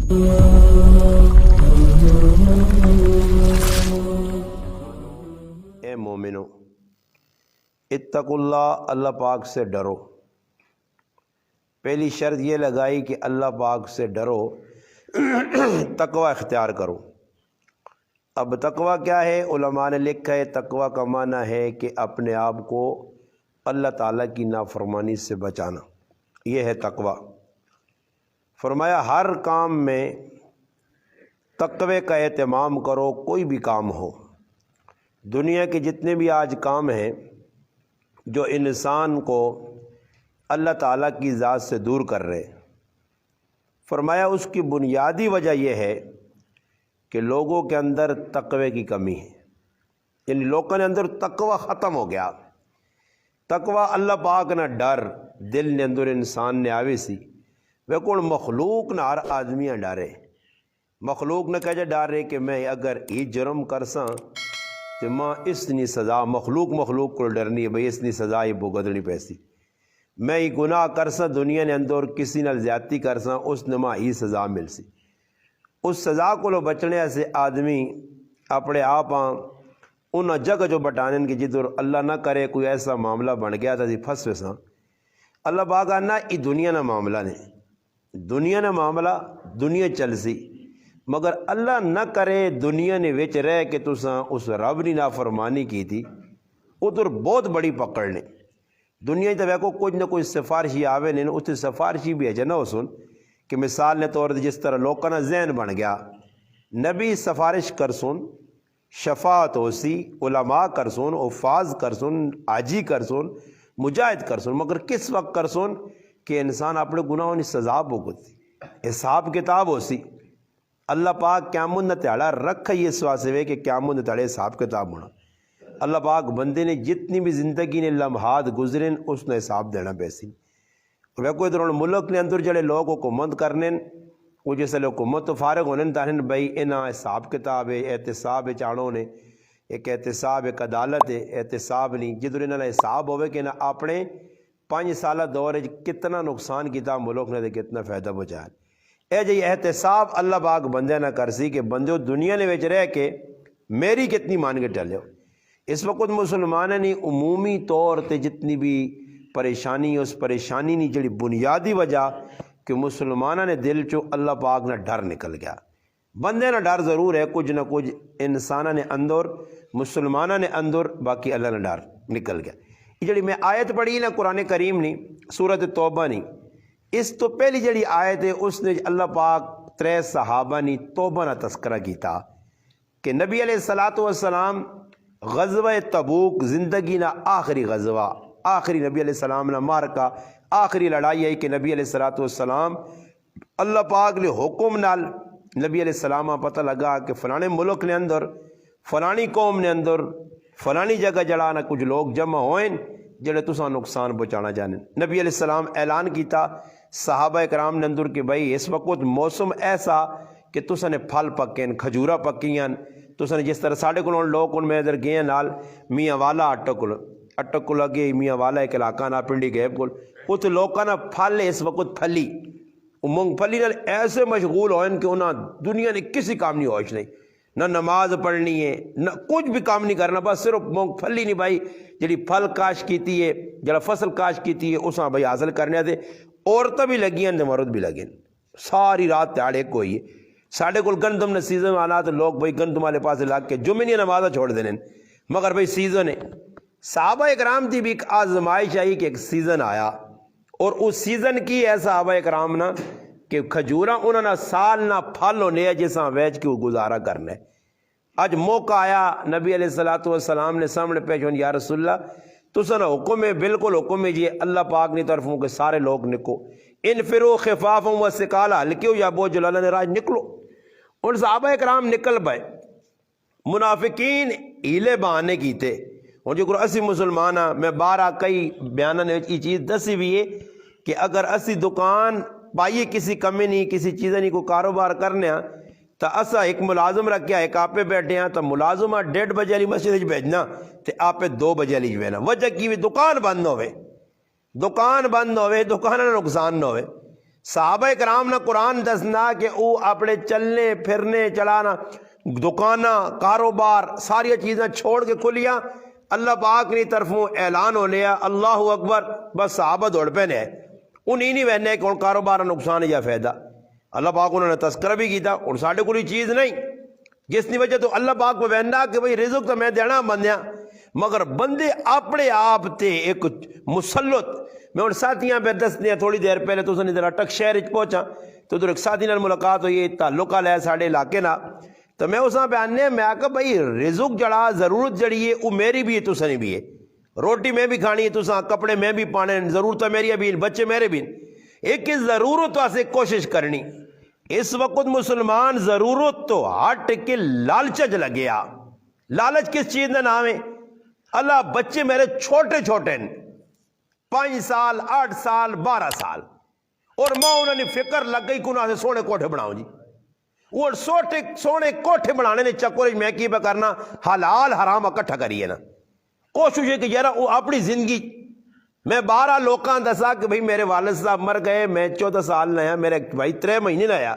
اے مومنو، اتقوا اللہ، اللہ پاک سے ڈرو۔ پہلی شرط یہ لگائی کہ اللہ پاک سے ڈرو، تقوی اختیار کرو۔ اب تقوی کیا ہے؟ علماء نے لکھا ہے تقوی کا معنی ہے کہ اپنے آپ کو اللہ تعالیٰ کی نافرمانی سے بچانا، یہ ہے تقوی۔ فرمایا ہر کام میں تقوی کا اہتمام کرو، کوئی بھی کام ہو۔ دنیا کے جتنے بھی آج کام ہیں جو انسان کو اللہ تعالیٰ کی ذات سے دور کر رہے، فرمایا اس کی بنیادی وجہ یہ ہے کہ لوگوں کے اندر تقوی کی کمی ہے، یعنی لوگوں کے اندر تقوی ختم ہو گیا۔ تقوی اللہ پاک نہ ڈر دل نے اندر انسان نے آوے سی، وہ کون مخلوق نہ ہر آدمیاں ڈارے، مخلوق نہ کہہ ڈارے کہ میں اگر یہ جرم کرساں تو ماں اس نی سزا، مخلوق کو ڈرنی ہے بھئی اس نی سزا ہی بھگتنی پیسی، میں یہ گناہ کرساں دنیا نے اندر کسی نال زیادتی کرساں اس نے ماں ہی سزا مل سی۔ اس سزا کو لو بچنے سے آدمی اپنے آپ ان جگہ جو بٹانے کی جدھر اللہ نہ کرے کوئی ایسا معاملہ بن گیا تھا جی پھنس ویسا، اللہ پاک نہ یہ دنیا نہ معاملہ نے، دنیا نہ معاملہ دنیا چل سی، مگر اللہ نہ کرے دنیا نے وچ رہ کے تساں اس رب نے نافرمانی کی تھی، ادھر بہت بڑی پکڑ نے۔ دنیا تو ویکو کچھ نہ کچھ سفارشی آوے نے، اتنے سفارشی بھی ہے نہ ہو سن کہ مثال نے طور جس طرح لوگوں کا ذہن بن گیا، نبی سفارش کر سن، شفاعت ہو سی، علماء کر سن، حفاظ کر سن، حاجی کر سن، مجاہد کر سن، مگر کس وقت کر سن کہ انسان اپنے گناہوں کی سزا بھگتی، حساب کتاب ہو سی۔ اللہ پاک قیامت نہ تیڑا رکھ یہ اس واسطے وے کہ قیامت نہ تیڑے حساب کتاب ہونا۔ اللہ پاک بندے نے جتنی بھی زندگی نے لمحات گزرن اس نے حساب دینا پیسی۔ وہ کوئی ادھر ملک نے اندر جڑے لوگ حکومت کرنے، وہ جیسے حکومت تو فارغ ہونے تاہن بھائی انہاں حساب کتاب ہے، احتساب چاڑوں نے، ایک احتساب ایک عدالت ہے، احتساب نہیں جدھر انہاں حساب ہوئے کہ انہاں اپنے 5 سالہ دور کتنا نقصان کیتا ملک نے کتنا فائدہ بچایا۔ اے جی احتساب اللہ پاک بندے نہ کر سی کہ بندے دنیا نے وچ رہ کے میری کتنی مان کے ٹلے ہو۔ اس وقت مسلمانوں نے عمومی طور تے جتنی بھی پریشانی ہے، اس پریشانی نے جڑی بنیادی وجہ کہ مسلمانوں نے دل چو اللہ پاک نہ ڈر نکل گیا۔ بندے نہ ڈر ضرور ہے، کچھ نہ کچھ انسانوں نے اندر، مسلمانوں نے اندر، باقی اللہ نہ ڈر نکل گیا۔ یہ جڑی میں آیت پڑھی نا قرآن کریم نہیں، سورۃ توبہ نہیں، اس تو پہلی جڑی آیت ہے اس نے اللہ پاک 3 صحابہ نے توبہ نہ تذکرہ کیتا کہ نبی علیہ الصلوۃ والسلام غزوہ تبوک زندگی نہ آخری غزوہ، آخری نبی علیہ السلام نہ مارکا، آخری لڑائی ہے کہ نبی علیہ الصلوۃ والسلام اللہ پاک نے حکم نال نبی علیہ السلام پتہ لگا کہ فلانے ملک نے اندر، فلانی قوم نے اندر، فلانی جگہ جڑا نہ کچھ لوگ جمع ہوئیں جڑے تساں نقصان بچانا جانیں۔ نبی علیہ السلام اعلان کیتا صحابہ کرام نے اندر کہ بھائی اس وقت موسم ایسا کہ تساں نے پھل پکیں، کھجورا پکیاں، تساں نے جس طرح ساڑھے کو لوگ ان میں ادھر گئے نال میاں والا اٹک کو لگے، میاں والا ایک علاقہ نا پنڈی گئے کو اتنے لوگوں نا پھل اس وقت پھلی مونگ پھلی نال ایسے مشغول ہوئیں کہ انہاں دنیا نے کسی کام نہیں ہوش نہیں، نہ نماز پڑھنی ہے نہ کچھ بھی کام نہیں کرنا، بس صرف مونگ پھلی نہیں بھائی جڑی پھل کاش کیتی ہے، جڑا فصل کاش کیتی ہے اساں بھائی حاصل کرنے تھے، عورتیں بھی لگیاں مرد بھی لگے، ساری رات تیاڑے کوئی ہے۔ ساڑھے کو گندم نے سیزن آنا تو لوگ بھائی گندم والے پاس لگ کے جمعے نہیں نمازہ چھوڑ دینے، مگر بھائی سیزن ہے۔ صحابہ اکرام تھی بھی ایک آزمائش آئی کہ ایک سیزن آیا، اور اس سیزن کی ہے صحابہ اکرام نا کہ کھجورا انہوں نے سال نہ پھل ہونے جیسا ویچ کے وہ گزارا کرنا ہے۔ اج موقع آیا نبی علیہ الصلوۃ والسلام نے سامنے پیش ہون، یا رسول اللہ تساں حکم ہے، بالکل حکم ہے جی اللہ پاک نے طرفوں کے سارے لوگ نکو، انفروا خفافا وثقالا، ہلکے ہو یا بوجھ اللہ نے راج نکلو۔ ان صحابہ اکرام نکل پائے، منافقین ہیلے بہانے کیتے، اور جو اسی مسلمان ہاں، میں بارہ کئی بیانہ نے یہ چیز دسی بھی ہے کہ اگر اسی دکان پائیے کسی کمی نہیں، کسی چیزیں نہیں، کو کاروبار کرنے ہاں تو اسا ایک ملازم رکھیا ایک آپ بیٹھے ہیں تو ملازمہ 1:30 بجے علی مسجد بھیجنا تو آپ 2 بجے علی بھیجنا، وجہ کی بھی دکان بند ہوئے، دکان بند ہوئے، دکان نہ نقصان نہ ہوئے۔ صحابہ کرام نے قرآن دسنا کہ وہ اپنے چلنے پھرنے چلانا دکانہ کاروبار ساری چیزیں چھوڑ کے کھلیا اللہ پاک نے طرفوں اعلان ہو لیا اللہ اکبر بس صحابہ دوڑ پہ نے انہیں نہیں وہنے کہ ان کاروبار نقصان یا فائدہ اللہ پاک انہوں نے تذکرہ بھی کیتا اور ساڑھے کوئی چیز نہیں جس کی وجہ تو اللہ پاک کو وہنا کہ بھئی رزق تو میں دینا بندیاں مگر بندے اپنے آپ تے ایک مسلط میں ان ساتھیاں پہ دستے ہیں تھوڑی دیر پہلے تو اس نے ادھر اٹک شہر پہنچا تو ادھر ایک ساتھی نال ملاقات ہوئی تعلق لے ساڑھے علاقے نا تو میں اس پہ آنے میں آکا بھئی رزق جڑا ضرورت جڑی ہے وہ میری بھی ہے تو سنی بھی ہے روٹی میں بھی کھانی ہے تو ساں کپڑے میں بھی پانے ضرورت میری بھی بچے میرے بھی ایک ضرورت واسے کوشش کرنی اس وقت مسلمان ضرورت تو ہٹ کے لالچ لگیا لالچ کس چیز کا نام ہے اللہ بچے میرے چھوٹے چھوٹے 5 سال 8 سال 12 سال اور ماں انہوں نے فکر لگ گئی کہ انہوں نے سونے کوٹھے بناؤ جی اور سونے کوٹھے بنانے نے چکر میں کی پہ کرنا حلال حرام اکٹھا کریے نا کوشش ہے کہ یار وہ اپنی زندگی میں 12 لوکاں دسا کہ بھئی میرے والد صاحب مر گئے میں 14 سال نیا میرے بھائی 3 مہینے نیا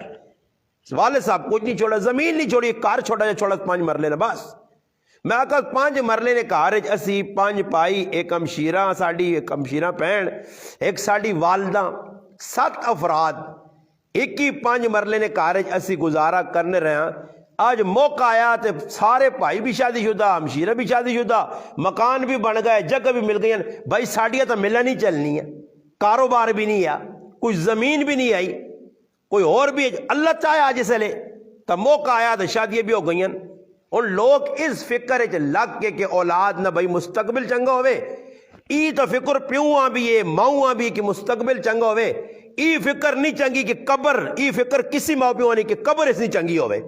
والد صاحب کچھ نہیں چھوڑا زمین نہیں چھوڑی کار چھوڑا جا چھوڑا 5 مرلے نا بس میں آکا 5 مرلے نے کار اسی 5 پائی ایک ہمشیرہ ساڑی ایک ہمشیرہ پہن ایک ساڑی والدہ 7 افراد ایک ہی 5 مرلے نے کار اسی گزارا کرنے رہے ہیں آج موقع آیا تو سارے بھائی بھی شادی شدہ ہمشیرہ بھی شادی شدہ مکان بھی بن گئے جگہ بھی مل گئی بھائی ساڑیاں تو ملنا نہیں چلنی ہے کاروبار بھی نہیں ہے کوئی زمین بھی نہیں آئی کوئی اور بھی اللہ چاہے آج سے لے تو موقع آیا تو شادیاں بھی ہو گئی ہیں اور لوگ اس فکر لگ کے کہ اولاد نہ بھائی مستقبل چنگا ہوئے ای تو فکر پیوہاں بھی ہے ماؤں بھی کہ مستقبل چنگا ہوئے ای فکر نہیں چنگی کہ قبر ای فکر کسی ماں پیوہاں نہیں کہ قبر اس نہیں چنگی ہوئے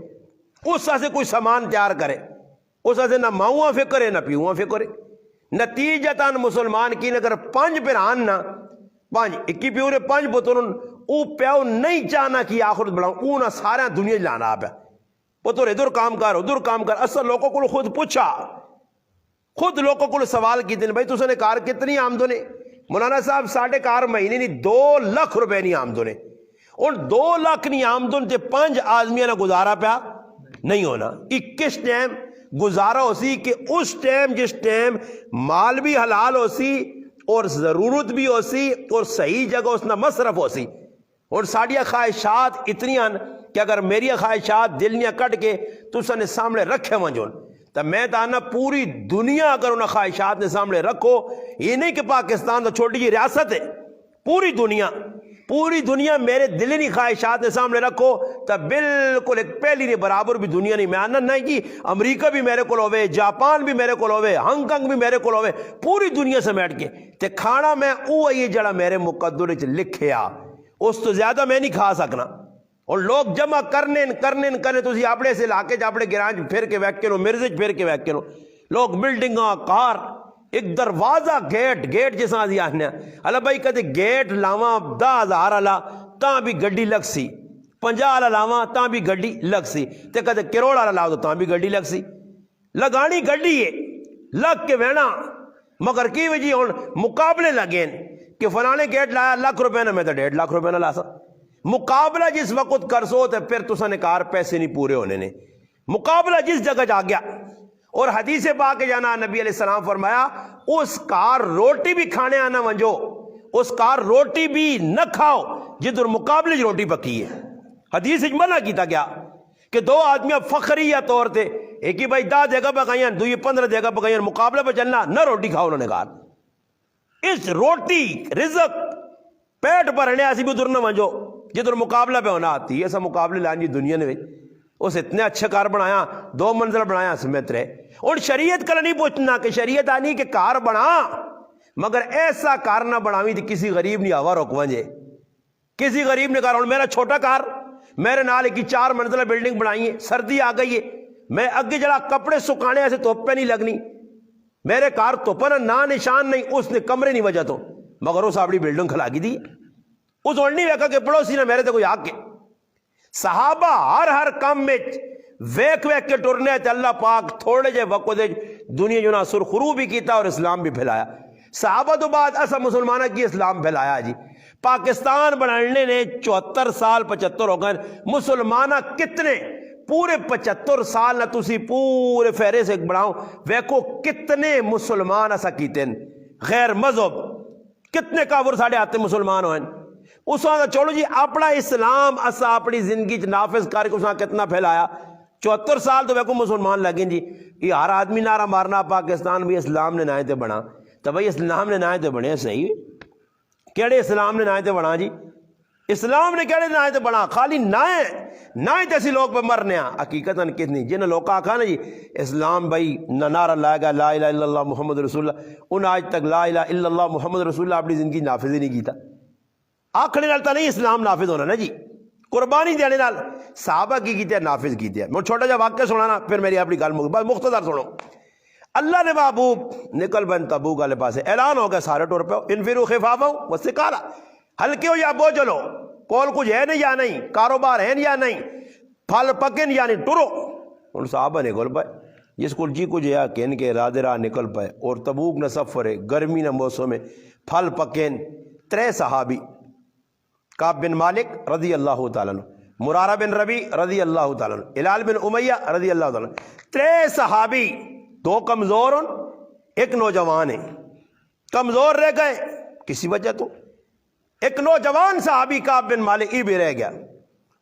اس سے کوئی سامان تیار کرے اس سے نہ ماؤں فکر ہے نہ پیوہاں فکر ہے نتیجتاً مسلمان کی نگر 5 پران نہ 5 اکی پیورے 5 پترون او پیو نہیں چاہنا کہ آخرت بڑھاؤں او نہ سارا دنیا لانا پہ پتر ادھر کام کر اصل لوگوں کو خود پوچھا خود لوگوں کو سوال کی دن بھائی تو نے کار کتنی آمدن ہے مولانا صاحب 4.5 مہینے نہیں 2 لاکھ روپے نہیں آمدن ہے اور 2 لاکھ نہیں آمدن تے 5 آدمیاں نہ گزارا پیا نہیں ہونا کس ٹائم گزارا ہو سی کہ اس ٹائم جس ٹائم مال بھی حلال ہو سی اور ضرورت بھی ہو سی اور صحیح جگہ اس نہ مصرف ہو سی اور ساڑیاں خواہشات اتنی ہیں کہ اگر میری خواہشات دل نیا کٹ کے تو سنے سامنے رکھے منجون تو میں تانا پوری دنیا اگر انہیں خواہشات نے سامنے رکھو یہ نہیں کہ پاکستان تو چھوٹی جی ریاست ہے پوری دنیا میرے دلنی خواہشات نے سامنے رکھو تو بالکل ایک پہلی نہیں برابر بھی دنیا نہیں میں آنا نہیں کہ امریکہ بھی میرے کو ہوئے جاپان بھی میرے کو ہوئے ہانگ کانگ بھی میرے کو ہوئے پوری دنیا سے بیٹھ کے تے کھانا میں یہ جڑا میرے مقدر لکھیا اس تو زیادہ میں نہیں کھا سکنا اور لوگ جمع کرنے تو اپنے سے علاقے اپنے گرانج پھر کے ویک کے مرزج پھر کے ویک کے لوگ بلڈنگاں کار ایک دروازہ گیٹ جیسا دیا ہے اللہ بھائی کہتے گیٹ لاواں 10,000 اللہ تاں بھی گڈی لگ سی 50 اللہ لاواں تاں بھی گڈی لگ سی تے کہتے کروڑ اللہ لاؤ تو تاں بھی گڈی لگ سی لگانی گڈی ہے لگ کے وینا مگر کی وجہ ہوں مقابلے لگے کہ فلانے گیٹ لایا 1 لاکھ روپے نہ میں تو 1.5 لاکھ روپے نہ لا سا مقابلہ جس وقت کرسو تو پھر تو سنے کار پیسے نہیں پورے ہونے نے مقابلہ جس جگہ جا گیا اور حدیث پاک جانا نبی علیہ السلام فرمایا اس کار روٹی بھی کھانے آنا ونجو اس کار روٹی بھی نہ کھاؤ جدھر مقابلے روٹی پکی ہے حدیث منع کیتا گیا کہ 2 آدمیاں فخریہ طور تے ایک ہی بھائی 10 جگہ پکائیں 2 15 جگہ پکائیں مقابلے پہ چلنا نہ روٹی کھاؤ انہوں نے کہا اس روٹی رزق پیٹ بھرنے ایسی بھی ادھر نہ ونجو جدھر مقابلہ پہ ہونا آتی ہے ایسا مقابلے لانی دنیا نے اس اتنے اچھے کار بنایا 2 منزل بنایا سمیت رہے اور شریعت کل نہیں پوچھنا کہ شریعت آنی کہ کار بنا مگر ایسا کار نہ بناوی تھی کسی غریب نہیں آوا روک ونجے کسی غریب نے کہا میرا چھوٹا کار میرے نال کی 4 منزلہ بلڈنگ بنائی ہے سردی آ گئی ہے میں اگے جڑا کپڑے سکانے ایسے توپ پہ نہیں لگنی میرے کار توپا نہ نشان نہیں اس نے کمرے نہیں وجہ تو مگر اس اپنی بلڈنگ کھلا کی دی اس اڑنی ویکا کہ پڑوسی نے میرے تے کوئی آگ کے صحابہ ہر کام میں ویک کے ٹرنے تے اللہ پاک تھوڑے جے وقت دے دنیا جو نا سرخرو بھی کیتا اور اسلام بھی پھیلایا صحابہ تو بعد ایسا مسلمانہ کی اسلام پھیلایا جی پاکستان بنانے نے 74 سال 75 ہو گئے مسلمانہ کتنے پورے 75 سال نہ تسی پورے فہرے سے بڑھاؤ ویکو کتنے مسلمان ایسا کیتے ہیں غیر مذہب کتنے کافر ساڑھے آتے مسلمان ہوئے اس وقت چھوڑو جی اپنا اسلام اسا اپنی زندگی نافذ کر کے اس وقت کتنا پھیلایا 74 سال تو ویکو مسلمان لگیں جی یہ ہر آدمی نعرہ مارنا پاکستان بھی اسلام نے نائے تے بنا تو بھائی اسلام نے نائے تے بنے صحیح کیڑے اسلام نے نائے تے بنا جی اسلام نے کیڑے نائے تے بنا خالی نائے تے اسی لوگ پہ مرنے ہیں حقیقتاً کتنی جن لوگ آکھا نا جی اسلام بھائی نہ نعرہ لائے گا لا الہ الا اللہ محمد رسول اللہ ان آج تک لا الہ الا اللہ محمد رسول اللہ اپنی زندگی نافذ ہی نہیں کیتا آکھنے نالتا نہیں اسلام نافذ ہونا نا جی قربانی دینے نال صحابہ کی کیتے نافذ کیتے میں چھوٹا جا واقعہ سنانا پھر میری اپنی گل بس مختصر سنو اللہ نے محبوب نکل بن تبوک والے پاس اعلان ہو گیا سارے ٹور پہ انفروا خفافا وثقالا ہلکے ہو یا بوجھ لو کول کچھ ہے نہیں یا نہیں کاروبار ہے یا نہیں پھل پکن یعنی ٹرو ان صحابہ نکل پائے جس کو جی کچھ ہے کہن کے ارادے راہ نکل پائے اور تبوک نہ سفر ہے گرمی نہ موسم میں پھل پکن 3 صحابی کعب بن مالک رضی اللہ تعالیٰ عنہ مرارہ بن ربی رضی اللہ تعالیٰ عنہ ہلال بن امیہ رضی اللہ تعالیٰ عنہ 3 صحابی 2 کمزور ایک نوجوان ہے کمزور رہ گئے کسی وجہ تو ایک نوجوان صحابی کعب بن مالک یہ بھی رہ گیا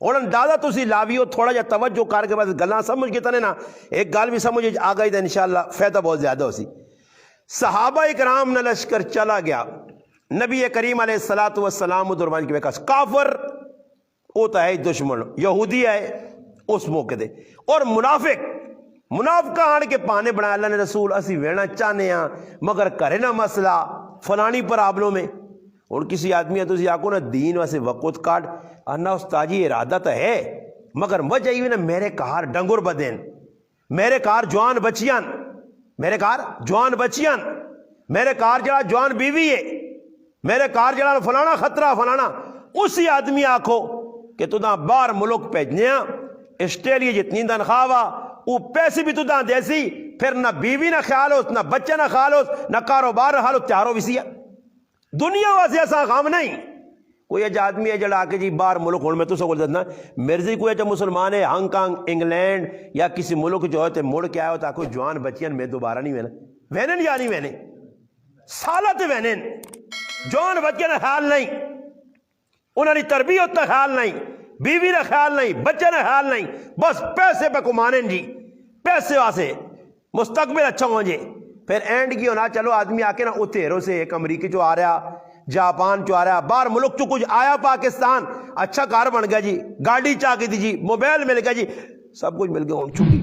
اور اندازہ تسی لاویو تھوڑا جا توجہ کر کے بس گلاں سمجھ کے تنے نا ایک گل بھی سمجھ آ گئی تو انشاءاللہ فائدہ بہت زیادہ ہو سی صحابہ اکرام نے لشکر چلا گیا نبی کریم علیہ السلام دربان کی بکاس کافر ہوتا ہے دشمن یہودی ہے اس موقع دے اور منافقہ آن کے پانے بنایا اللہ نے رسول اسی وینا چاہنے ہیں مگر کرے نا مسئلہ فلانی پرابلم میں اور کسی آدمی ہے تو اسی آکو نا دین واسے وقت کاٹ انا استاجی ارادہ تو ہے مگر وجہ ہی نا میرے کار ڈنگر بدین میرے کار جوان بچیاں میرے کار جڑا جوان بیوی ہے میرے کار جڑا فلانا خطرہ فلانا اسی آدمی آکھو کہ تو دا بار ملک پیجنیا اسٹریلیا جتنی تنخواہ وہ پیسے بھی تو دا دیسی پھر نہ بیوی نہ خیال ہو نہ بچے نہ خیال ہو نہ کاروبار نہ خیال ہو تیارو وسیع دنیا واسے ایسا غام نہیں کوئی ایجا آدمی ہے جڑا آکے جی بار ملک ہونے میں تو سکول دیتا مرضی کوئی ایجا مسلمان ہے ہانگ کانگ انگلینڈ یا کسی ملک جو ہوتے موڑ کے آئے ہوتا کوئی جوان بچیاں میں دوبارہ نہیں وینن یا نہیں وینن سالت وینن جوان بچیاں خیال نہیں انہوں نے تربیت کا خیال نہیں بیوی کا خیال نہیں بچے کا خیال نہیں بس پیسے پہ کمانیں جی پیسے واسے مستقبل اچھا ہوں جی پھر اینڈ کی ہونا چلو آدمی آکے نا اتھیروں سے ایک امریکی جو آ رہا جاپان جو آ رہا باہر ملک جو کچھ آیا پاکستان اچھا کار بن گیا جی گاڑی چاہ کی دی جی موبائل مل گیا جی سب کچھ مل گیا ہوں چھوٹی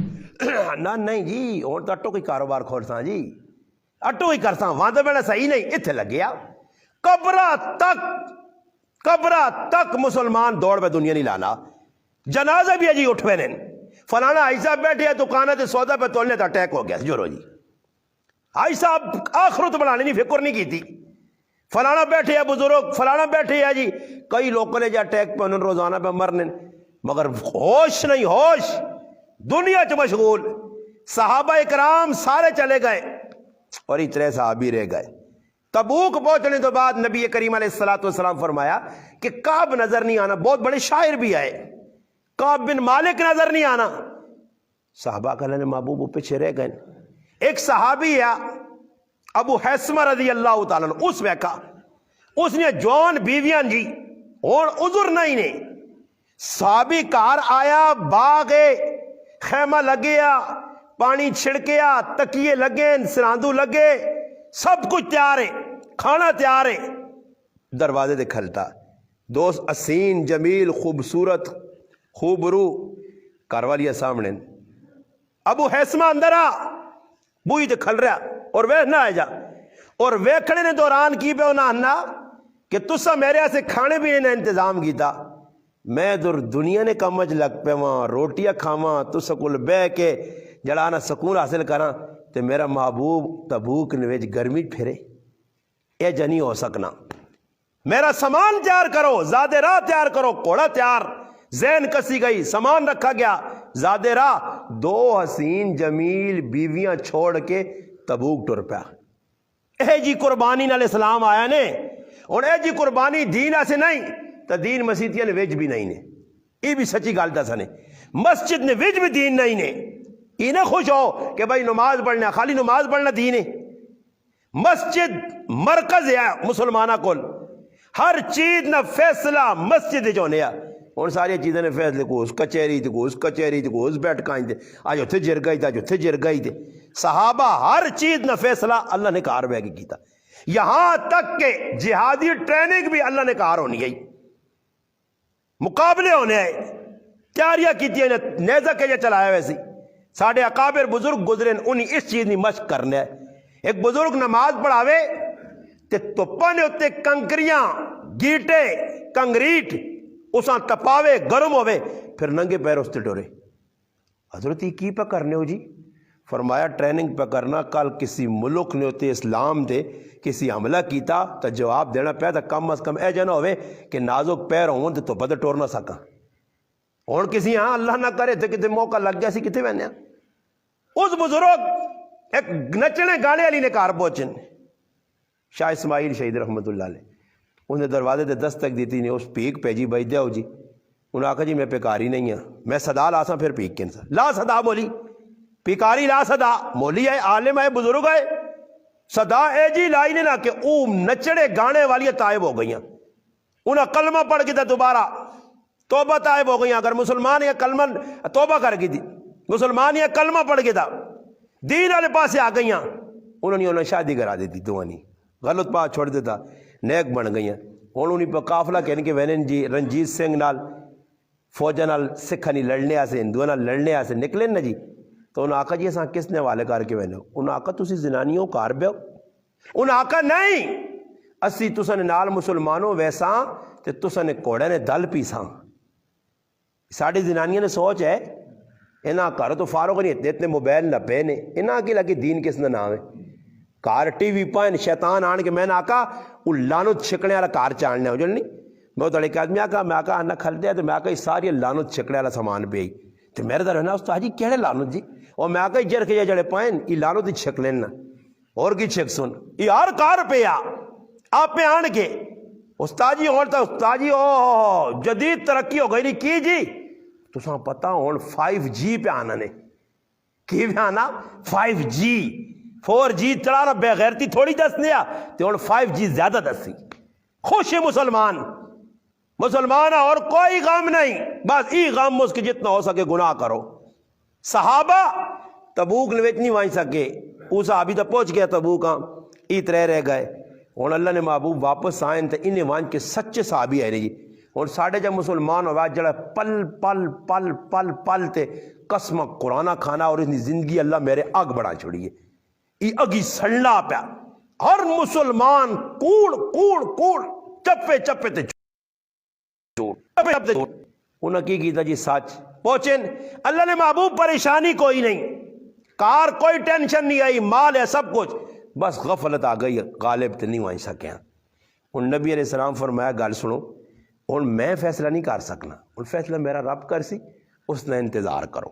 نہ نہیں جی ہوں تو اٹو کوئی کاروبار کھولتا جی اٹو ہی کرتا وہاں تو میرا صحیح نہیں اتھے لگ گیا قبرہ تک مسلمان دوڑ پہ دنیا نہیں لانا جنازہ بھی ہے جی اٹھ پہ نین فلانا آئی صاحب بیٹھے ہیں دکانہ تے سودا پہ تولنے تا اٹیک ہو گیا جو رو جی آئی صاحب آخرت بنانے نہیں فکر نہیں کی تھی فلانا بیٹھے ہیں بزرگ فلانا بیٹھے ہیں جی کئی لوگوں نے جا اٹیک پہ انہوں روزانہ پہ مرنے مگر ہوش نہیں ہوش دنیا چ مشغول صحابہ اکرام سارے چلے گئے اور اتنے صحابی رہ گئے تبوک پہنچنے تو بعد نبی کریم علیہ السلام فرمایا کہ کعب نظر نہیں آنا بہت بڑے شاعر بھی آئے کعب بن مالک نظر نہیں آنا صحابہ کا اللہ نے محبوب پیچھے رہ گئے ایک صحابی ہے ابو حیثمہ رضی اللہ تعالیٰ اس ویکا اس نے جوان بیویاں جی اور عذر نہیں نے صحابی کار آیا باغ خیمہ لگیا پانی چھڑکیا تکیے لگے سراندو لگے سب کچھ تیار ہے کھانا تیار ہے دروازے دے کھلتا دوست اسین جمیل خوبصورت خوبرو کاروالیہ سامنے ابو حیثمہ اندر آ بوئی تے کھل رہا اور ویکھنا آئے جا اور ویکھنے نے دوران کی پہ ہونا ہننا کہ تسا میرے سے کھانے بھی نے انتظام کیتا میں در دنیا نے کمج لگ پہ وہاں روٹیاں کھاواں تسا کل بے کے جڑانا سکون حاصل کراں تے میرا محبوب تبوک نویج گرمی پھرے اے جنی ہو سکنا میرا سامان تیار کرو زادے راہ تیار کرو کوڑا تیار ذہن کسی گئی سامان رکھا گیا زادے راہ 2 حسین جمیل بیویاں چھوڑ کے تبوک ٹر پیا اے جی قربانی علیہ السلام آیا نے ہوں یہ جی قربانی دین ایسے نہیں تو دین مسیتیاں نے وج بھی نہیں نے، یہ بھی سچی گل دسا نے، مسجد نے وج بھی دین نہیں نے، یہ نہ خوش ہو کہ بھائی نماز پڑھنا خالی نماز پڑھنا دین ہے۔ مسجد مرکز ہے مسلمانہ کول، ہر چیز نہ فیصلہ مسجد جو ہونے ہوں ساری چیزیں نے فیصلے کو اس کچہری تے کو اس کچہری تے کو اس بیٹھکاں تے اج اتھے جر گئی تے اج اتھے جر گئی تے صحابہ ہر چیز نہ فیصلہ اللہ نے کار بہ کے کیتا، یہاں تک کہ جہادی ٹریننگ بھی اللہ نے کار ہونی ہے، مقابلے ہونے آئے، تیاریاں کیتی ہیں، نیزہ کے جے چلایا ویسی ساڑھے اکابر بزرگ گزرے انہیں اس چیز نہیں مشق کرنے ہے۔ ایک بزرگ نماز پڑھاوے تے توپا نے اتے کنکریاں گیٹے کنگریٹ اساں تپاوے گرم ہوئے پھر ننگے پیر اس تے ڈورے۔ حضرت یہ کی پہ کرنے ہو جی؟ فرمایا ٹریننگ پہ کرنا، کل کسی ملک نے ہوتے اسلام دے کسی حملہ کیتا تو جواب دینا پیا تو کم از کم اے جانا ہوئے کہ نازک پیر ہوں تو پتہ ٹور نہ سکا۔ ہوں کسی ہاں اللہ نہ کرے تو کتے موقع لگ گیا سی کتے بہنے اس بزرگ ایک نچنے گانے والی نے کار پہنچن شاہ اسماعیل شہید رحمت اللہ علیہ، انہیں دروازے تے دستک دیتی نے، اس پیک پہ جی بھائی دیاؤ جی، انہوں نے کہا جی میں پیکاری نہیں ہاں، میں صدا لا سا پھر پیک کن سا لا صدا مولی، پیکاری لا صدا مولی ہے عالم ہے بزرگ ہے، صدا اے جی لائی نے نا کہ نچڑے گانے والی تائب ہو گئیاں، انہیں کلمہ پڑھ کے دوبارہ توبہ تائب ہو گئیاں۔ اگر مسلمان یا کلمہ توبہ کر گئی تھی، مسلمان یا کلمہ پڑھ کے تھا دین والے پاسے آ گئیاں، انہوں نے شادی کرا دیتی، دوانی غلط پاس چھوڑ دیتا، نیک بن گئیاں۔ ہوں انہیں پہ قافلہ کہنے کے وینن جی رنجیت سنگھ نال فوجاں نال سکھاں نہیں لڑنے آسے ہندوؤں نال لڑنے آسے نکلے نا جی، تو انہوں نے آکھا جی اساں کس نے حوالے کر کے وینے ہو؟ انہوں نے آکھا تسی زنانیوں کار بیو؟ انہوں نے آکھا نہیں اسی تساں نے نال مسلمانوں ویساں تے تساں نے کوڑے نے دل پیساں۔ ساڑھی زنانیاں نے سوچ ہے انہاں کار تو فاروق نہیں اتنے موبائل نہ پہنے، انہاں کی لگی دین کس نے نام ہے کار ٹی وی پائن شیطان آن کے میں نے آکھا وہ لانت چھکنے والا کار چاڑنے ہو جو نہیں میں تو ایک آدمی آکھا میں آکھا انہ کھل دیا تو میں آکھا یہ ساری لانت چھکنے والا سامان پہ ہی تو میرے در ہونا استاد جی کہڑے لانت جی، اور میں آکھا جر کے جڑے پائن یہ لانت ہی چھک لینا اور کی چھک سن یہ ہر کار پہ آپ پہ آن کے استاد جی اور استاد جی او جدید ترقی ہو گئی نہیں کی جی تو ساں پتہ ہون 5G پہ آنا نے کی پہ آنا 5G 4G چلانا بے غیرتی تھوڑی دس دیا تو ہون 5G زیادہ دسی خوش ہے مسلمان اور کوئی غم نہیں، بس ای غم اس کے جتنا ہو سکے گناہ کرو۔ صحابہ تبوک نویچ نہیں وائیں سکے، وہ صحابی تو پہنچ گیا تبوک ای ترے رہ گئے، ہوں اللہ نے محبوب واپس آئیں تو انہیں وائن کے سچے صحابی ہے جی۔ اور ساڑھے جب مسلمان ہوا جڑا پل پل پل پل پل تے قسم قرآن کھانا اور اتنی زندگی اللہ میرے آگ بڑھا چھوڑی ہے، یہ اگی سڑنا پیا ہر مسلمان کوڑ کوڑ کوڑ چپے چپے تے انہوں نے کی تھا جی سچ پہنچیں اللہ نے محبوب پریشانی کوئی نہیں، کار کوئی ٹینشن نہیں آئی، مال ہے سب کچھ، بس غفلت آ گئی غالب تے نہیں وائیں سکے۔ ان نبی علیہ السلام فرمایا گل سنو اور میں فیصلہ نہیں کر سکنا، اور فیصلہ میرا رب کر سی، اس نے انتظار کرو،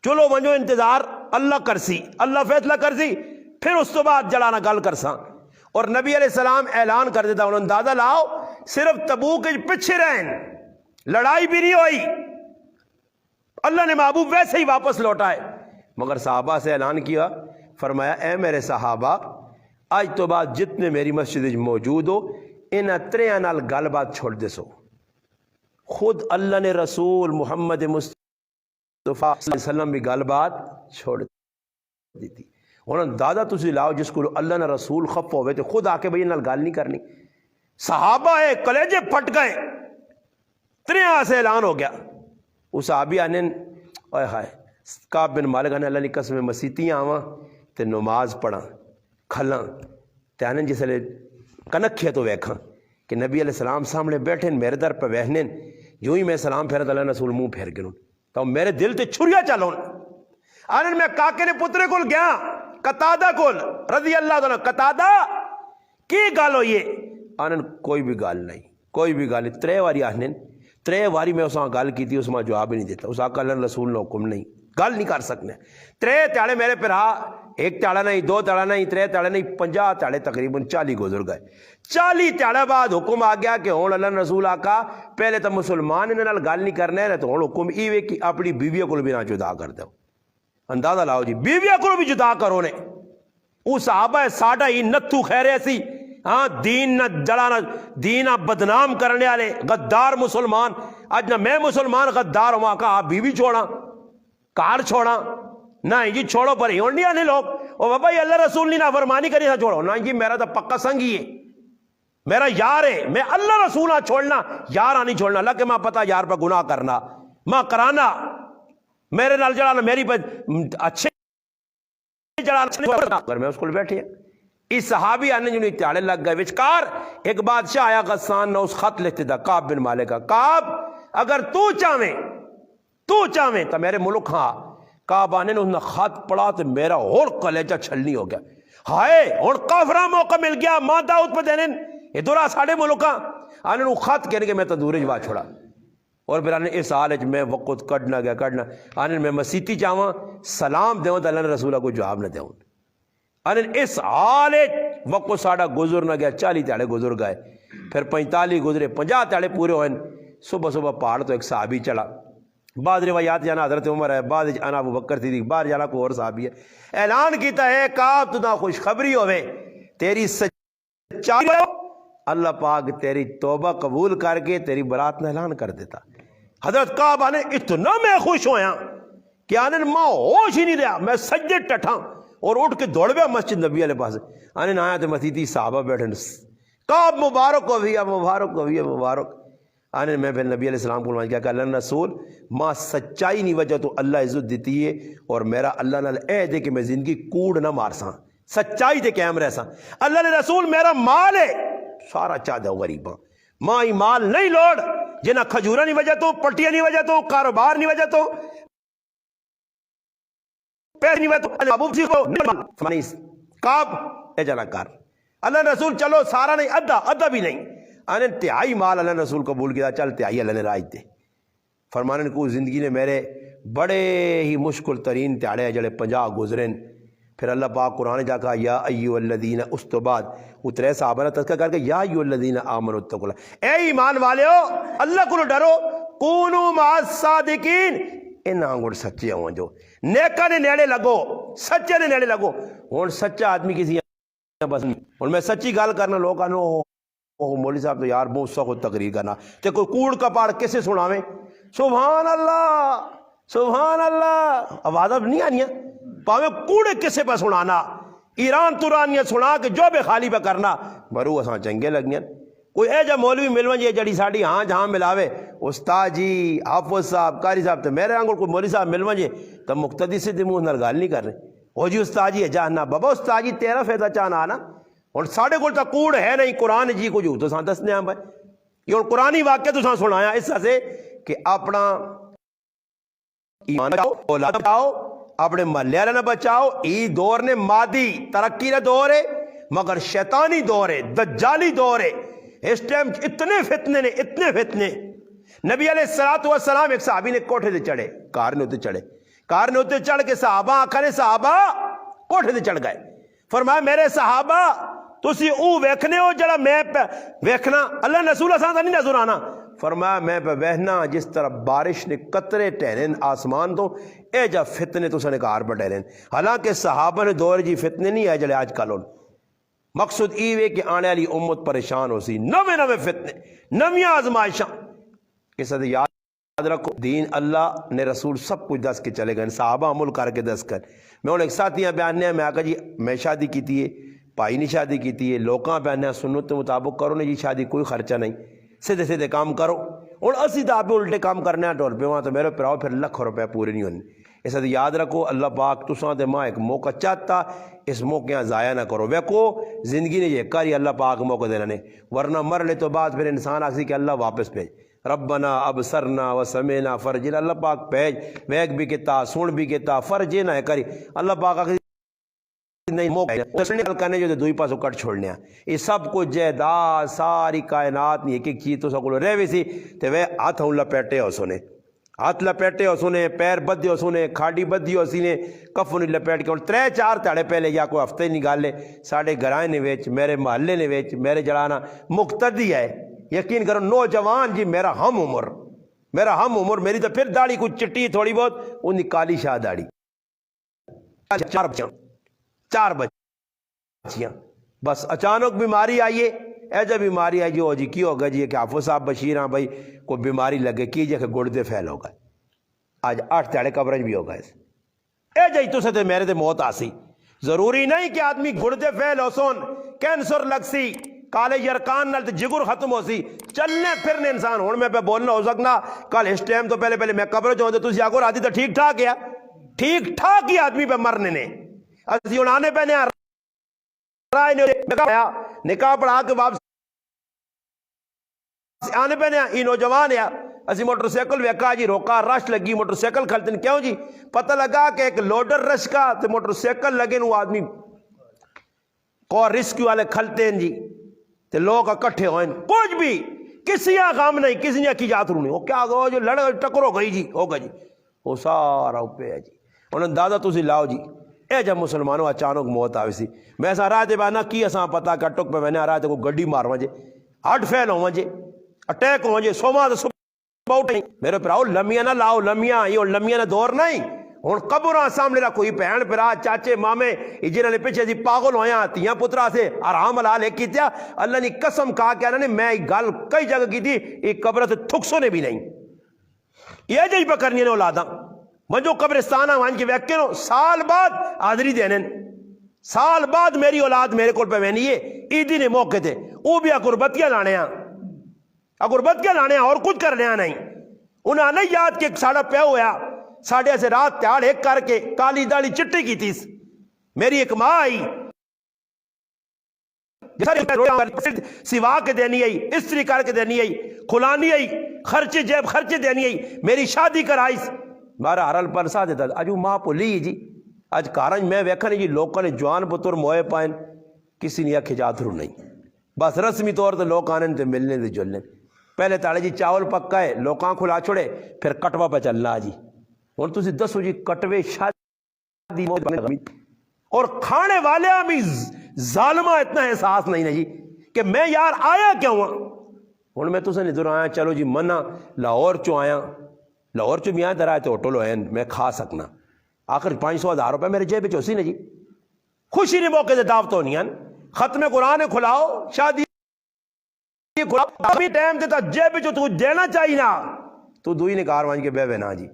چلو منجو انتظار اللہ کر سی، اللہ فیصلہ کر سی، پھر اس تو بعد جڑانا گل کر ساں۔ اور نبی علیہ السلام اعلان کر دیتا انہوں نے اندازہ لاؤ صرف تبوک پیچھے رہن، لڑائی بھی نہیں ہوئی، اللہ نے محبوب ویسے ہی واپس لوٹائے، مگر صحابہ سے اعلان کیا فرمایا اے میرے صحابہ آج تو بعد جتنے میری مسجد موجود ہو ان تریاں نال گل بات چھوڑ دے سو۔ خود اللہ نے رسول محمد مصطفیٰ صلی اللہ علیہ وسلم بھی گل بات چھوڑ دیتی۔ انہوں دادا تسی لاؤ جس کو اللہ نے رسول خف ہوئے تو خود آ کے بھئی نال گل نہیں کرنی، صحابہ ہے کلیجے پھٹ گئے، تریاں سے اعلان ہو گیا۔ اس صحابی آنے اوہ ہائے کعب بن مالک نے اللہ نے قسم مسیتیاں آواں تے نماز پڑھاں کھلاں تے آنے جس لئے کنکھے تو ویکھاں کہ نبی علیہ السلام سامنے بیٹھیں میرے در پہ وہنیں، یوں ہی میں سلام پھیرت اللہ رسول منہ پھیر گنوں تو میرے دل تے چھریا چلون۔ آنے میں کاکے نے پترے کول گیا قتادہ کول رضی اللہ عنہ، قتادہ کی گل ہوئی ہے؟ آنے کوئی بھی گل نہیں، کوئی بھی گل نہیں، ترے واری آنے ترے واری میں اساں گل کی تھی، اس میں جواب ہی نہیں دیتا، اس آقا اللہ رسول نے حکم نہیں گل نہیں کر سکنے. ترے تیالے میرے پھرا، ایک تیالا نہیں، دو تیالا نہیں، ترے تیالے نہیں، 50 تیالے تقریباً 40 گزر گئے. 40 تیالے بعد حکم آ گیا کہ ہوں اللہ رسول آقا پہلے تو مسلمان انہاں نال گل نہیں کرنے ہے، تو ہوں حکم ایوے کہ اپنی بیویوں کو بھی نہ جدا کر دو. اندازہ لاؤ جی، بیویوں کو بھی جدا کرو نے. وہ صحابہ ساڈا ہی نتھو خیرے سی، ہاں دین نہ جڑانا، دین بدنام کرنے والے غدار مسلمان. اج نہ میں مسلمان غدار ہوا کہ آپ بیوی چھوڑا، کار چھوڑا، نہ جی چھوڑو پر ہی نہیں آنے لوگ. او بابا یہ اللہ رسول نے نافرمانی کری تھا چھوڑو، نہ جی میرا تو پکا سنگی ہے، میرا یار ہے، میں اللہ رسول چھوڑنا، یار نہیں چھوڑنا. اللہ کہ ماں پتا یار پہ گناہ کرنا، ماں کرانا، میرے نال جڑانا، میری اچھے جڑانا، میں اس کو بیٹھے. اس صحابی آنے جو تیالے لگ گئے. وچکار ایک بادشاہ آیا غسان نہ، اس خط لکھتے تھا کعب بن مالک کا. کعب اگر تو چاہیں تو میرے ملک ہاں. کعب آنے نے انہوں نے خط پڑھا تو میرا اور کلیجہ چھلنی ہو گیا. ہائے اور کافرہ موقع مل گیا ماں داؤد پہ دینے ادھر آ ساڑھے ملکاں. آنے نے خط کہنے کہ میں تو دورے جوا چھوڑا. اور پھر آنے اس حال میں وقت کڑنا گیا کڑنا. آنے میں مسیتی چاہواں سلام دیوں تو اللہ نے رسولہ کو جواب نہ دیوں. آنے اس حال وقت ساڑھا گزر نہ گیا. 40 تیالے گزر گئے، پھر 45 گزرے، 50 تیالے پورے ہوئے. صبح پہاڑ تو ایک صحابی چلا. بعض روایات جانا حضرت عمر ہے، بعض جانا ابو بکر صدیق، بعض جانا کوئی اور صحابی ہے. اعلان کیتا ہے کعب تو نہ خوشخبری ہوئے، تیری سچائی اللہ پاک تیری توبہ قبول کر کے تیری برات نہ اعلان کر دیتا. حضرت کعب آنے اتنا میں خوش ہویا کہ آنے ماں ہوش ہی نہیں رہا. میں سجدے ٹٹھا اور اٹھ کے دوڑ گیا مسجد نبی علیہ پاس. آنے نہ آیا تو مسیتی صحابہ بیٹھے. کعب مبارک ہو بھی، مبارک ہو بھی، مبارک. آنے میں پھر نبی علیہ السلام کو فرمایا کیا کہ اللہ رسول ماں سچائی نہیں وجہ تو اللہ عزت دیتی ہے، اور میرا اللہ نال اے دے کہ میں زندگی کوڑ نہ مارساں، سچائی تے قائم رہساں. اللہ نے رسول میرا مال ہے سارا چاہ دو غریباں، ماں ہی مال نہیں لوڑ جنہ کھجورہ نہیں وجہ تو، پٹیاں نہیں وجہ تو، کاروبار نہیں وجہ تو، پیر نہیں وجہ تو، ابو جی کو نہیں کعب اے جلا کر. اللہ رسول چلو سارا نہیں، ادھا بھی نہیں. آنے تہائی مال اللہ رسول قبول کیا. چل تہائی اللہ نے راج دے. فرمانے کو زندگی نے میرے بڑے ہی مشکل ترین تیاڑے جڑے 50 گزرین. پھر اللہ پاک قرآن جا کہا یا ایھا الذین، اس تو بعد اترے صحابہ نے تذکرہ کر کے یا ایھا الذین آمنوا اتقوا اللہ، اے ایمان والےو اللہ کو ڈرو، کونوا مع الصادقین، انہاں گڑ سچے ہوں جو نیکاں نے نیڑے لگو، سچے نے نیڑے لگو. ہوں سچا آدمی کسی بس نہیں. اور میں سچی گل کرنا لوگ آنو اوہ مولوی صاحب تو یار بہت سخت تقریر کرنا تے کوئی کوڑ کپاڑ کسے سناویں. سبحان اللہ سبحان اللہ، آواز اب نہیں آنی ہے پاویں کوڑے کسے پہ سنانا، ایران تورانیاں سنا کے جو بے خالی پہ کرنا مرو اساں چنگے لگیاں. کوئی اے جا مولوی ملون جی جڑی ساڈی ہاں جہاں ملاوے استاد جی حافظ صاحب قاری صاحب تے میرے آنگل کوئی مولوی صاحب ملون جی تو مقتدی سے منہ نال گل نہیں کرنے. او جی استاد جی جانا بابا استاد جی تیرا فائدہ چاہنا آنا. اور ساڑھے کو کوڑ ہے نہیں، قرآن جی کو جو تو ساں دسنے ہیں بھائی. یہ قرآنی واقعہ تو ساں سنایا اس سے کہ اپنا ایمان بچاؤ، اولاد بچاؤ، اپنے محلے والے نہ بچاؤ. ای دور نے مادی ترقی کا دور ہے مگر شیطانی دور ہے، دجالی دور ہے. اس ٹائم اتنے فتنے نے، اتنے فتنے. نبی علیہ الصلوۃ والسلام ایک صحابی نے کوٹھے سے چڑھے، کار نے ہوتے چڑھے، کار نے ہوتے چڑھ کے صحابہ آخر صحابہ کوٹھے سے چڑھ گئے. فرمایا میرے صحابہ تسی او ویکھنے ہو جڑا میں پہ ویکھنا، اللہ رسول اساں دا نہیں نظر آنا. فرمایا میں پہ وہنا جس طرح بارش نے قطرے ٹہرین آسمان تو اے جا فتنے تو سنے کار پہ ٹہرین. حالانکہ صحابہ نے دور جی فتنے نہیں ہے جڑے آج کل ہون. مقصد ایوے کہ آنے والی امت پریشان ہو سی، نوے فتنے، نویاں آزمائشاں. اس سے یاد رکھو دین اللہ نے رسول سب کچھ دس کے چلے گئے، صحابہ عمل کر کے دس کر. میں انہیں ایک ساتھیاں بیاننے ہیں، میں آکا جی میں شادی کیتی ہے، بھائی نے شادی کیتی ہے، لوکاں بیاننے ہیں سنت کے مطابق کرو نے جی شادی کوئی خرچہ نہیں، سیدھے سیدھے کام کرو. اور اسی دا آپ الٹے کام کرنے ہیں ٹول پہ وہاں تو میرے پراؤ پھر لکھ روپے پورے نہیں ہونے. اس سے یاد رکھو اللہ پاک تساں دے ماں ایک موقع چاہتا، اس موقع ضائع نہ کرو. ویکو زندگی نے یہ کاری اللہ پاک موقع دینا نے، ورنہ مرنے تو بعد پھر انسان آکسی کہ اللہ واپس بھیج. ربنا ابصرنا وسمعنا فرجنا، اللہ پاک بھیج ویک بھی کتا سن بھی کتا فرج نہ کری. اللہ پاک آکسی نہیں موقع کرنے جو دوئی پاسوں کٹ چھوڑنے ہیں. یہ سب کچھ جائیداد ساری کائنات نہیں ایک ایک چیز تو سکولو رہ بھی سی تے وہ ہاتھ ہوں لپیٹے ہو سونے. ہاتھ لپیٹے ہو سنے، پیر بدھے ہو سنے، کھاڑی بدھی ہو سینے، کفن لپیٹ کے. اور 3-4 تھاڑے پہلے یا کوئی ہفتے نہیں گالے ساڑھے گھرائیں نے ویچ، میرے محلے نے ویچ، میرے جڑانا مقتدی ہے، یقین کرو نوجوان جی، میرا ہم عمر، میری تو پھر داڑھی کچھ چٹی تھوڑی بہت، ان کی کالی شاہ داڑھی، 4 بچیاں. بس اچانک بیماری آئیے، ایجا بیماری آئی جو جی کی ہوگا جی کہ حافظ صاحب بشیر ہاں بھائی کوئی بیماری لگے کی جے کہ گردے پھیل ہو گئے. آج 8 تھاڑے قبرج بھی ہو گئے. اے جی تو سے میرے تے موت آسی. ضروری نہیں کہ آدمی گردے پھیل ہو سون، کینسر لگ سی، کالے یرکان نال جگر ختم ہو سی، چلنے پھرنے انسان ہون میں پہ بولنا ہو سکنا. کل اس ٹائم تو پہلے میں قبرج ہوں تو تسی آگو آدھی تو ٹھیک ٹھاک ہے، ٹھیک ٹھاک ہی آدمی پہ مرنے نے. اسی انانے پہ نکاح پڑھا کے واپس آنے پہ یہ نوجوان ہے. اسی موٹر سائیکل ویکا جی، روکا رش لگی، موٹر سائیکل کھلتے کیوں جی؟ پتہ لگا کہ ایک لوڈر رش کا تو موٹر سائیکل لگے وہ آدمی کو ریسکیو والے کھلتے ہیں جی، تو لوگ اکٹھے ہوئے، کچھ بھی کسی غم نہیں، کسی نے کی جات نہیں. وہ کیا گو جو لڑ ٹکر ہو گئی جی، ہوگا جی، وہ سارا اوپے ہے جی. انہوں نے دادا تسی لاؤ جی. اے جب مسلمانوں اچانک موت آوی سی، میں ایسا رہا تھے بانا کی اساں پتا کہ ٹک پہ میں نے آ رہا تھے کوئی گڈی مارواں جے، ہارٹ فیل ہوواں جے، اٹیک ہوواں جے، سوما تو صبح اٹھیں. میرے پراؤ لمیاں نہ لاؤ، لمیاں یہ لمیاں نہ دور نہیں. ہن قبراں سامنے رکھو، کوئی بہن بھرا چاچے مامے جنہاں نے پیچھے دی پاگل ہویاں تیاں پترا سے آرام حلال ایک کیتیا. اللہ نے قسم کہا کہ نے میں گل کئی جگہ کی تھی، ایک قبر سے تھکسو نے بھی نہیں. یہ جی پکڑنی نے اولاداں منجو قبرستان وہاں کے ویکے نو سال بعد حاضری دینے، سال بعد میری اولاد میرے کو پہ وینی ہے عیدی نے موقع تھے، وہ بھی اگربتیاں لانے ہیں، اگربتیاں لانے ہیں اور کچھ کرنے ہیں نہیں. انہاں نہیں یاد کہ ایک ساڑا پہ ہوا ساڑھے سے رات تیار ایک کر کے کالی داڑھی چٹی کی تھی. میری ایک ماں آئی سوا کے دینی آئی، استری کر کے دینی آئی، کھلانی آئی، خرچے جیب خرچے دینی آئی، میری شادی کرائی. مارا ہرل پرسا دیتا اجو ماں پولی جی. اج کارنج میں ویکھا نہیں جی لوگوں نے جوان پتر موئے پائن، کسی نے آکھے جاترو نہیں. بس رسمی طور تے لوگ آنے تے ملنے تے جلنے. پہلے تاڑے جی چاول پکا ہے لوکاں کھلا چھوڑے، پھر کٹوا پہ چلنا جی. اور تسی دسو جی کٹوے شادی اور کھانے والے بھی ظالمہ اتنا احساس نہیں نا جی کہ میں یار آیا کیوں ہوں. ہوں میں تسے ادھر آیا چلو جی منا لاہور چو آیا، لاہور چو بھی آیا در آئے تو ہوٹل ہوئے میں کھا سکنا. آخر 500,000 روپے میرے جیب چ سی نا جی. خوشی نے موقع سے دعوت ہونی ہیں، ختم قرآن کھلاؤ، شادی ابھی ٹائم دیتا جیب چ تو دینا چاہیے نا. تو دوئی نے کار وانج کے بے بے نا جی،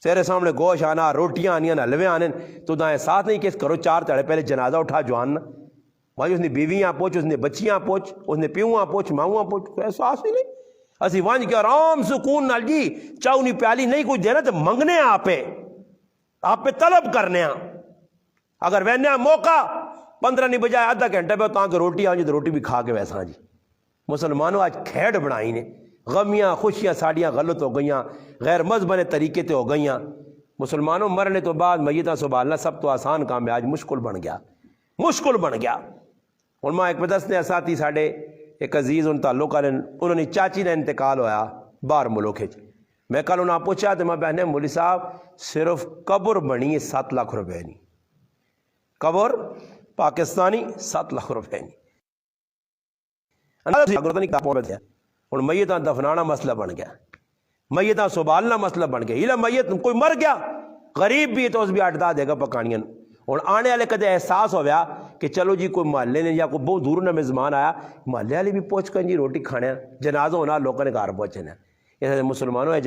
تیرے سامنے گوشت آنا، روٹیاں آنیاں، حلوے آنے، تو دائیں ساتھ نہیں کہ کرو 4 تڑے پہلے جنازہ اٹھا جوان نا. وہاں اس نے بیویاں پوچھ، اس نے بچیاں پوچھ، اس نے پیوہاں پوچھ، ماؤں پوچھ، کوئی احساس ہی نہیں. اسی وانج کے آرام سکون نال جی چاؤ نہیں پیالی نہیں کوئی دینا تو منگنے ہیں آپ پہ طلب کرنے ہیں. اگر وینے موقع 15 نہیں بجائے آدھا گھنٹے پہ تاں کہ روٹی آنجی تو روٹی بھی کھا کے ویسا جی. مسلمانوں آج کھیڑ بنائی نے، غمیاں خوشیاں ساڑیاں غلط ہو گئیاں، غیر مذہبانے طریقے تے ہو گئیاں. مسلمانوں مرنے تو بعد میتاں سنبھالنا سب تو آسان کام ہے، آج مشکل بن گیا، مشکل بن گیا. اور ماں ایک بدس نے ساتھی ساڑھے ایک عزیز ان تعلق والے انہوں نے چاچی نے انتقال ہویا باہر ملک ہے. میں کل انہوں نے پوچھا تو میں بہنے مولی صاحب صرف قبر بنی ہے 7 لاکھ روپے نہیں، قبر پاکستانی 7 لاکھ روپے نہیں. اور میتاں دفنانا مسئلہ بن گیا، میتاں سنبھالنا مسئلہ بن گیا. یہ میت کوئی مر گیا غریب بھی تو اس بھی 8-10 دے گا پکانیاں. اور آنے والے کدے احساس ہو گیا کہ چلو جی کوئی محلے نے یا کوئی بہت دور نہ مہمان آیا، محلے والے بھی پہنچ کر جی روٹی کھانے، جنازہ ہونا لوگوں نے گھر پہنچنا. اس مسلمانوں ہے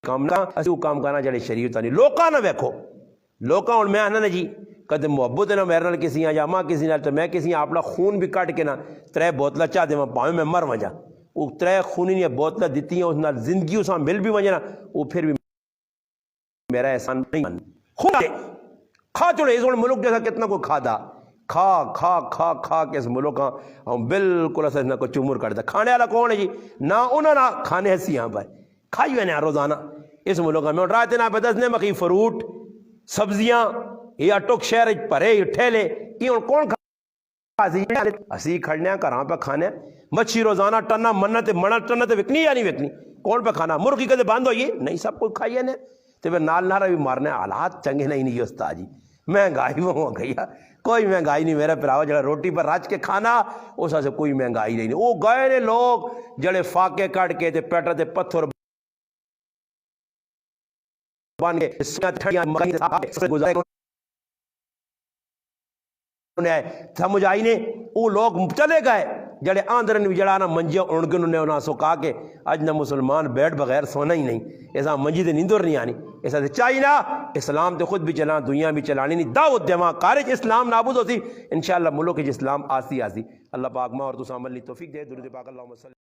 کام نہ اسی کام کرنا جڑے شریعت نہیں. لوکاں نہ ویکھو، لوکاں ہن میں آنا جی کدے محبت نہ میرے نال کسی یا ماں کسی نال تو میں کسی اپنا خون بھی کٹ کے نہ 3 بوتلاں چاہ دیواں پاویں میں مر وجا. وہ 3 خونی نے بوتلاں دیتی ہیں اس نال زندگی اس مل بھی وجنا، وہ پھر بھی میرا احسان نہیں. خون کھا چھوڑے اس ملک جیسا کتنا کوئی کھادا کھا کھا کھا کھا کے اس ملک کا ہم بالکل ایسا نہ کوئی چمر کرتا. کھانے والا کون ہے جی؟ نہ انہوں نہ کھانے ایسی یہاں پر کھائی ہوئے ہیں روزانہ اس ملک میں. رات نہ پہ 10 نے مکھی فروٹ سبزیاں یا ٹک شہر پرے ٹھیلے یہ کون اسی کھڑنے گھراں پہ کھانے مچھی روزانہ ٹنا منت منا ٹنا تے وکنی یا نہیں وکنی کون پہ کھانا مرغی کدے بند ہوئی نہیں سب کچھ کھائیے نے تے پھر نال نارا بھی مارنے حالات چنگے نہیں استاد جی مہنگائی وہ ہو گئی کوئی مہنگائی نہیں میرا پراؤ جڑا روٹی پر رچ کے کھانا اس سے کوئی مہنگائی نہیں وہ گئے نے لوگ جڑے فاقے کٹ کے تے پیٹر تے پتھر بن کے سمجھ آئی نے وہ لوگ چلے گئے جڑے آندرن بھی جڑا نا منجے ان کے انہوں سکا کے اج نہ مسلمان بیٹھ بغیر سونا ہی نہیں ایسا منجی تے نیندر نہیں آنی ایسا تے چاہیے نا اسلام تے خود بھی چلا دنیا بھی چلانی نہیں دعوت دیواں کارج اسلام نابود ہوتی انشاءاللہ ملک اسلام آسی اللہ پاک ماں اور تو عمل لی توفیق دے درود پاک اللہم صلی